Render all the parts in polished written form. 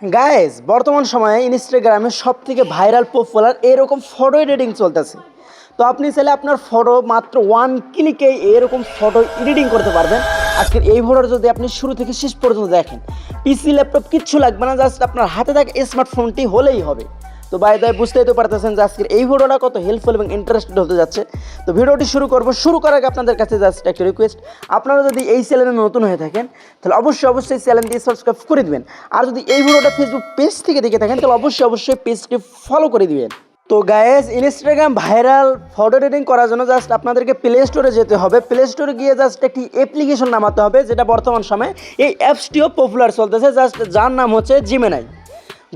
Guys বর্তমান সময়ে ইনস্টাগ্রামে সবথেকে ভাইরাল পপুলার এরকম ফটো এডিটিং চলতেছে। তো আপনি চাইলে আপনার ফটো মাত্র 1 ক্লিকে এরকম ফটো এডিটিং করতে পারবেন। আজকের এই ভিডিওটা যদি আপনি শুরু থেকে শেষ পর্যন্ত দেখেন, পিসি ল্যাপটপ কিচ্ছু লাগবে না, জাস্ট আপনার হাতে থাকা স্মার্টফোনটি হলেই হবে। তো বাই দায় বুঝতেই তো পারতেছেন যে আজকের এই ভিডিওটা কত হেল্পফুল এবং ইন্টারেস্টেড হতে যাচ্ছে। তো ভিডিওটি শুরু করার আগে আপনাদের কাছে জাস্ট একটা রিকোয়েস্ট, আপনারা যদি এই চ্যানেলে নতুন হয়ে থাকেন তাহলে অবশ্যই চ্যানেলটি সাবস্ক্রাইব করে দিবেন। আর যদি এই ভিডিওটা ফেসবুক পেজ থেকে দেখে থাকেন তাহলে অবশ্যই পেজটি ফলো করে দিবেন। তো guys, Instagram viral photo editing করার জন্য জাস্ট আপনাদেরকে প্লে স্টোরে যেতে হবে। প্লে স্টোরে গিয়ে জাস্ট একটি অ্যাপ্লিকেশন নামাতে হবে, যেটা বর্তমান সময়ে এই অ্যাপসটিও পপুলার চলতেছে, জাস্ট যার নাম হচ্ছে জিমেনাই।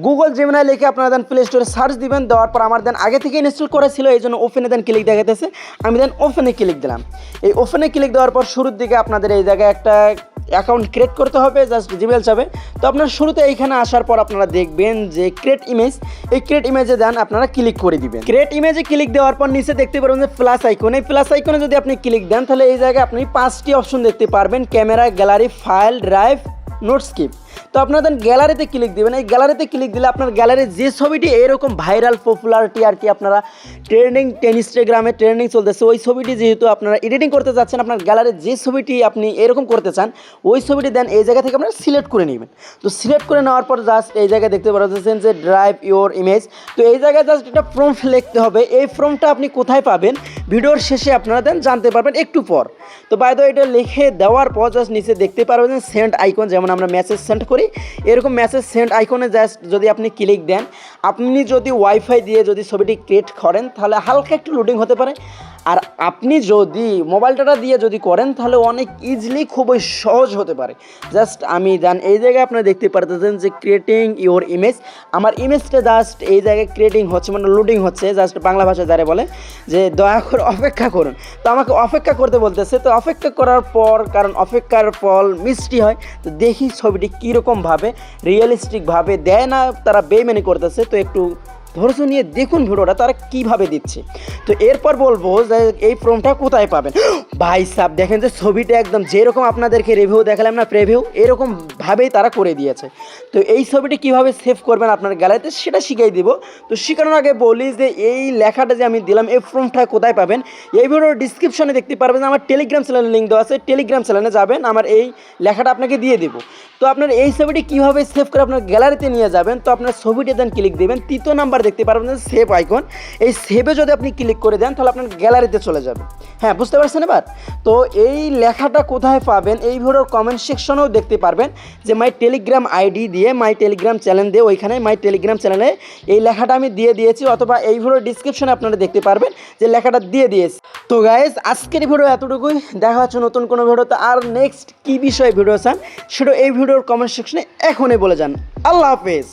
গুগল জেমিনাই লিখে আপনারা দেন প্লে স্টোরে সার্চ দিবেন। দেওয়ার পর আমার দেন আগে থেকে ইনস্টল করা ছিল, এই জন্য ওপেনে দেন ক্লিক দেখাতেছে, আমি দেন ওপেনে ক্লিক দিলাম। এই ওপেনে ক্লিক দেওয়ার পর শুরুর দিকে আপনাদের এই জায়গায় একটা অ্যাকাউন্ট ক্রিয়েট করতে হবে, জাস্ট জিমেল চাবে। তো আপনার শুরুতে এইখানে আসার পর আপনারা দেখবেন যে ক্রিয়েট ইমেজ, এই ক্রিয়েট ইমেজে দেন আপনারা ক্লিক করে দিবেন। ক্রিয়েট ইমেজে ক্লিক দেওয়ার পর নিচে দেখতে পারবেন যে প্লাস আইকন, এই প্লাস আইকনে যদি আপনি ক্লিক দেন তাহলে এই জায়গায় আপনি 5টি অপশন দেখতে পারবেন: ক্যামেরা, গ্যালারি, ফাইল, ড্রাইভ, নোটস্কিপ। তো আপনারা দেন গ্যালারিতে ক্লিক দেবেন। এই গ্যালারিতে ক্লিক দিলে আপনার গ্যালারির যে ছবিটি এরকম ভাইরাল পপুলারিটি আর কি আপনারা ইনস্টাগ্রামে ট্রেন্ডিং চলতেছে, ওই ছবিটি যেহেতু আপনারা এডিটিং করতে যাচ্ছেন, আপনার গ্যালারির যে ছবিটি আপনি এরকম করতে চান ওই ছবিটি দেন এই জায়গা থেকে আপনারা সিলেক্ট করে নেবেন। তো সিলেক্ট করে নেওয়ার পর জাস্ট এই জায়গায় দেখতে পাচ্ছেন যে ড্রাইভ ইওর ইমেজ। তো এই জায়গায় জাস্ট একটা প্রম্পট লিখতে হবে। এই প্রম্পটটা আপনি কোথায় পাবেন ভিডিওর শেষে আপনারা দেন জানতে পারবেন একটু পর। তো বাইরে এটা লিখে দেওয়ার পর জাস্ট নিচে দেখতে পারবেন সেন্ড আইকন, যেমন আমরা মেসেজ সেন্ড করি এরকম মেসেজ সেন্ড আইকনে জাস্ট যদি আপনি ক্লিক দেন, আপনি যদি ওয়াইফাই দিয়ে যদি ছবিটি ক্রিয়েট করেন তাহলে হালকা একটু লোডিং হতে পারে। আর আপনি যদি মোবাইল ডাটা দিয়ে যদি করেন তাহলে অনেক ইজিলি খুবই সহজ হতে পারে। জাস্ট আমি দেন এই জায়গায় আপনারা দেখতে পারতেছেন যে ক্রিয়েটিং ইওর ইমেজ, আমার ইমেজটা জাস্ট এই জায়গায় ক্রিয়েটিং হচ্ছে, মানে লোডিং হচ্ছে, জাস্ট বাংলা ভাষায় যারা বলে যে দয়া করে অপেক্ষা করুন। তো আমাকে অপেক্ষা করতে বলতেছে। তো অপেক্ষা করার পর, কারণ অপেক্ষার ফল মিষ্টি হয়, তো দেখি ছবিটি কীরকমভাবে রিয়েলিস্টিকভাবে দেয় না তারা বেইমানি করতেছে। তো একটু ধৈর্য নিয়ে দেখুন ভিডিওটা তারা কীভাবে দিচ্ছে। তো এরপর বলবো যে এই প্রম্পটটা কোথায় পাবেন। ভাই সাহেব দেখেন যে ছবিটা একদম যেরকম আপনাদেরকে রিভিউ দেখালাম না, প্রিভিউ, এরকমভাবেই তারা করে দিয়েছে। তো এই ছবিটি কীভাবে সেভ করবেন আপনার গ্যালারিতে সেটা শিখিয়ে দিব। তো শেখানোর আগে বলি যে এই লেখাটা যে আমি দিলাম এই প্রম্পটটা কোথায় পাবেন, এই ভিডিওর ডিসক্রিপশনে দেখতে পারবেন আমার টেলিগ্রাম চ্যানেলের লিঙ্ক দেওয়া আছে, টেলিগ্রাম চ্যানেলে যাবেন, আমার এই লেখাটা আপনাকে দিয়ে দেবো। তো আপনার এই ছবিটি কীভাবে সেভ করে আপনার গ্যালারিতে নিয়ে যাবেন, তো আপনার ছবিটি দেন ক্লিক দেবেন, 3 নাম্বার দেখতে পারবেন সেভ আইকন, এই সেভে যদি আপনি ক্লিক করে দেন তাহলে আপনার গ্যালারিতে চলে যাবে। হ্যাঁ, বুঝতে পারছেন এবার? তো এই লেখাটা কোথায় পাবেন এই ভিডিওর কমেন্ট সেকশনেও দেখতে পারবেন যে মাই টেলিগ্রাম আইডি দিয়ে, মাই টেলিগ্রাম চ্যানেল দিয়ে, ওইখানে মাই টেলিগ্রাম চ্যানেলে এই লেখাটা আমি দিয়ে দিয়েছি, অথবা এই ভিডিওর ডিসক্রিপশনে আপনারা দেখতে পারবেন যে লেখাটা দিয়ে দিয়েছি। তো গাইজ আজকের ভিডিও এতটুকুই, দেখা হচ্ছে নতুন কোনো ভিডিওতে। আর নেক্সট কী বিষয়ে ভিডিও চান সেটা এই ভিডিওর কমেন্ট সেকশনে এখনই বলে যান। আল্লাহ হাফেজ।